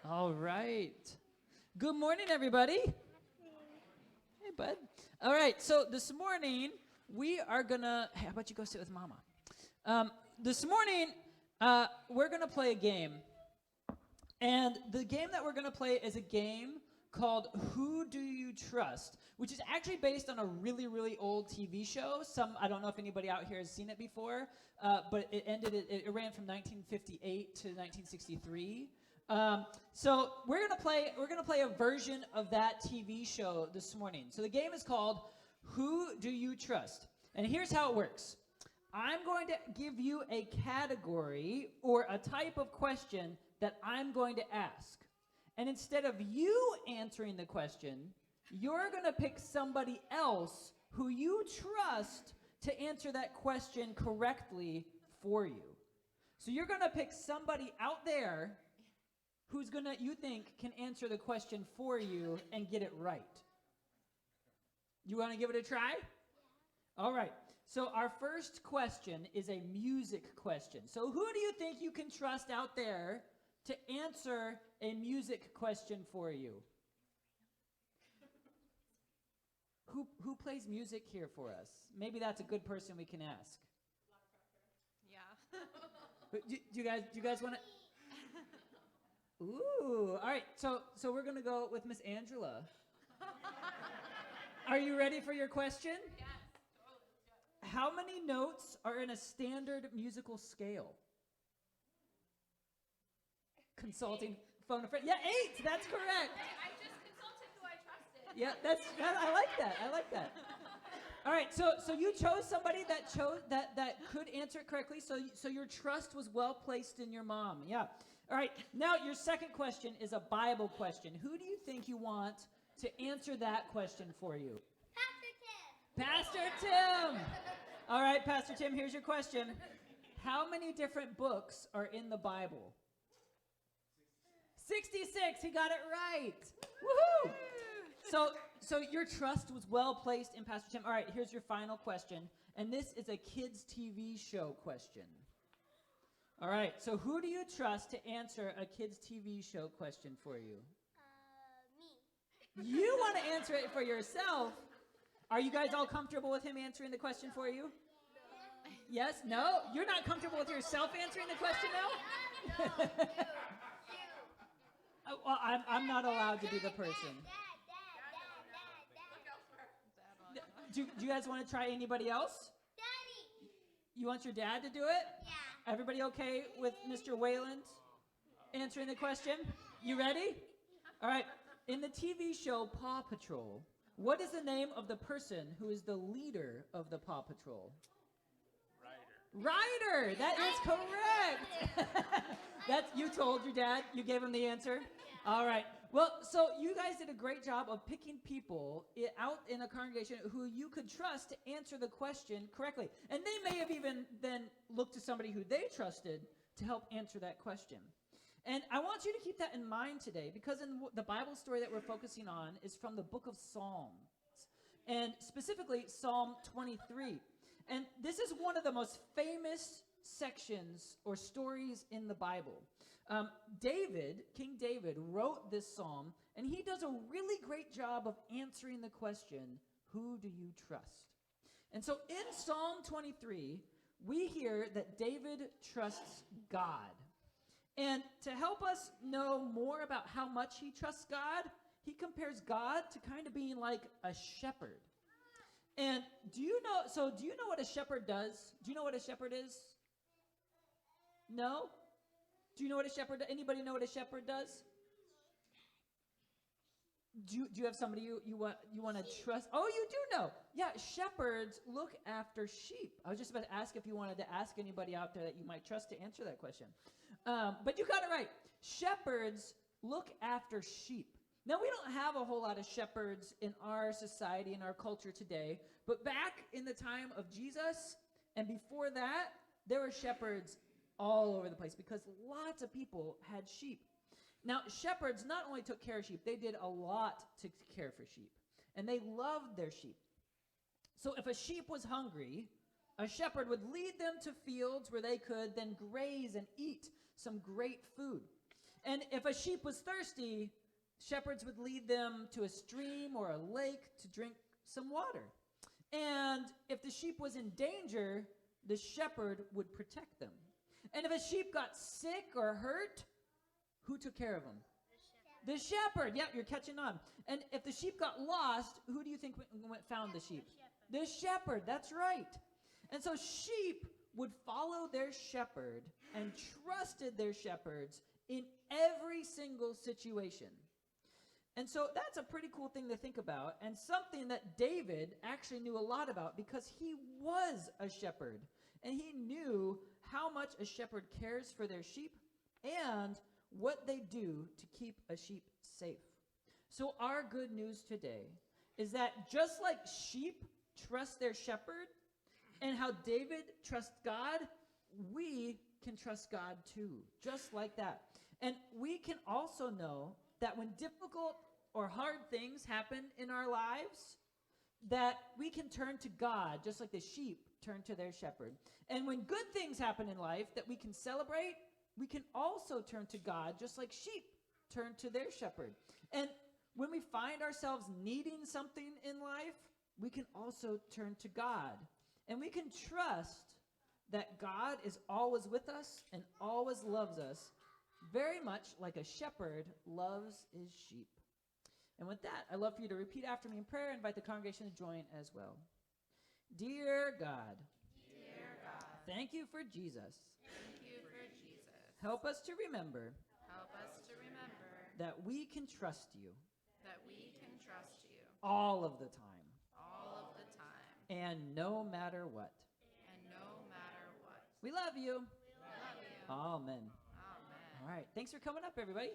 All right. Good morning, everybody. Hey, bud. All right, so this morning we are going to, hey, how about you go sit with Mama? This morning we're going to play a game. And the game that we're going to play is a game called Who Do You Trust, which is actually based on a really, really old TV show. I don't know if anybody out here has seen it before, but it ran from 1958 to 1963. So we're gonna play a version of that TV show this morning. So the game is called Who Do You Trust? And here's how it works. I'm going to give you a category or a type of question that I'm going to ask. And instead of you answering the question, you're going to pick somebody else who you trust to answer that question correctly for you. So you're going to pick somebody out there who's you think can answer the question for you and get it right. You want to give it a try? All right. So our first question is a music question. So who do you think you can trust out there to answer a music question for you? Who plays music here for us? Maybe that's a good person we can ask. Yeah. Do you guys want to? Ooh, all right. So we're gonna go with Miss Angela. Are you ready for your question? Yes, totally. How many notes are in a standard musical scale? Consulting phone a friend. Yeah, 8. That's correct. I just consulted who I trusted. Yeah, I like that. I like that. All right, so you chose somebody that could answer it correctly. So your trust was well placed in your mom. Yeah. All right. Now your second question is a Bible question. Who do you think you want to answer that question for you? Pastor Tim. All right, Pastor Tim, here's your question. How many different books are in the Bible? 66. He got it right. Woohoo! So your trust was well placed in Pastor Tim. All right, here's your final question. And this is a kids' TV show question. All right, so who do you trust to answer a kids' TV show question for you? Me. You want to answer it for yourself. Are you guys all comfortable with him answering the question for you? Yes? No? You're not comfortable with yourself answering the question now? Well, I'm not allowed to be the person. Do you guys want to try anybody else? Daddy. You want your dad to do it? Yeah. Everybody okay with Mr. Wayland answering the question? You ready? All right. In the TV show Paw Patrol, what is the name of the person who is the leader of the Paw Patrol? Ryder. That is correct. You told your dad. You gave him the answer. All right. Well, so you guys did a great job of picking people out in a congregation who you could trust to answer the question correctly. And they may have even then looked to somebody who they trusted to help answer that question. And I want you to keep that in mind today, because in the Bible story that we're focusing on is from the book of Psalms, and specifically Psalm 23. And this is one of the most famous sections or stories in the Bible. King David wrote this psalm, and he does a really great job of answering the question, who do you trust? And so in Psalm 23, we hear that David trusts God. And to help us know more about how much he trusts God, he compares God to kind of being like a shepherd. And do you know what a shepherd does? Do you know what a shepherd is? No? Do you know what a shepherd does? Anybody know what a shepherd does? Do you have somebody you want to trust? Oh, you do know. Yeah, shepherds look after sheep. I was just about to ask if you wanted to ask anybody out there that you might trust to answer that question. But you got it right. Shepherds look after sheep. Now, we don't have a whole lot of shepherds in our society, in our culture today, but back in the time of Jesus and before that, there were shepherds all over the place because lots of people had sheep. Now, shepherds not only took care of sheep, they did a lot to care for sheep. And they loved their sheep. So if a sheep was hungry, a shepherd would lead them to fields where they could then graze and eat some great food. And if a sheep was thirsty, shepherds would lead them to a stream or a lake to drink some water. And if the sheep was in danger, the shepherd would protect them. And if a sheep got sick or hurt, who took care of them? The shepherd. Yep, you're catching on. And if the sheep got lost, who do you think found the sheep? The shepherd. That's right. And so sheep would follow their shepherd and trusted their shepherds in every single situation. And so that's a pretty cool thing to think about, and something that David actually knew a lot about because he was a shepherd. And he knew how much a shepherd cares for their sheep and what they do to keep a sheep safe. So our good news today is that just like sheep trust their shepherd and how David trusts God, we can trust God too, just like that. And we can also know that when difficult or hard things happen in our lives, that we can turn to God just like the sheep turn to their shepherd. And when good things happen in life that we can celebrate, we can also turn to God just like sheep turn to their shepherd. And when we find ourselves needing something in life, we can also turn to God. And we can trust that God is always with us and always loves us, very much like a shepherd loves his sheep. And with that, I'd love for you to repeat after me in prayer and invite the congregation to join as well. Dear God, thank you for Jesus. Help us to remember that we can trust you all of the time and no matter what. We love you. Amen. All right. Thanks for coming up, everybody.